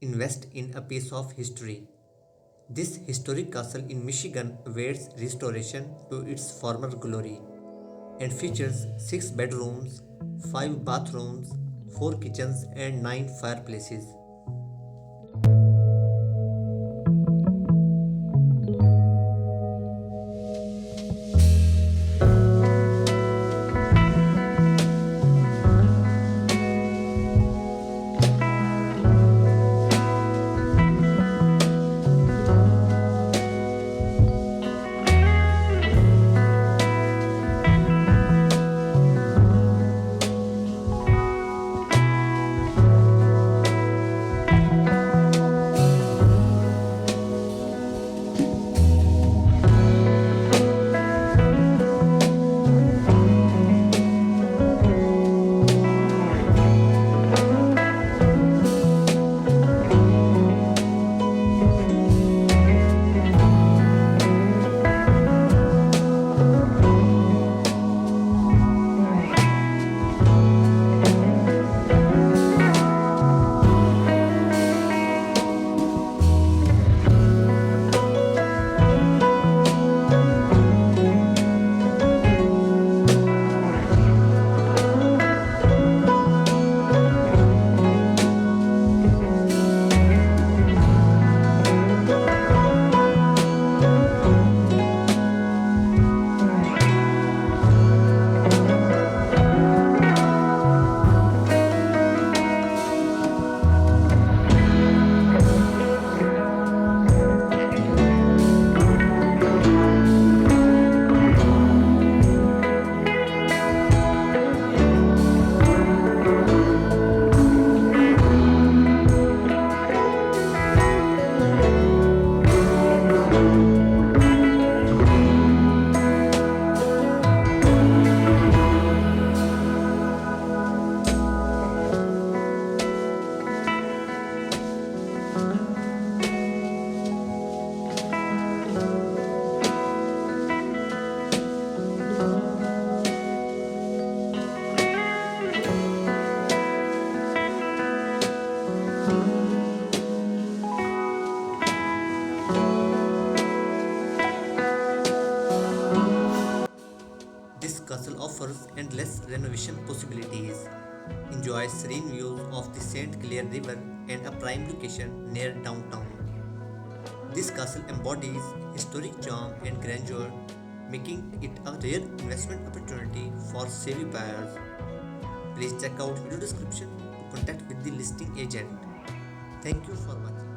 invest in a piece of history. This historic castle in Michigan awaits restoration to its former glory and features 6 bedrooms, 5 bathrooms, 4 kitchens, and 9 fireplaces. This castle offers endless renovation possibilities. Enjoy serene views of the St. Clair River and a prime location near downtown. This castle embodies historic charm and grandeur, making it a rare investment opportunity for savvy buyers. Please check out video description to contact with the listing agent. Thank you for watching.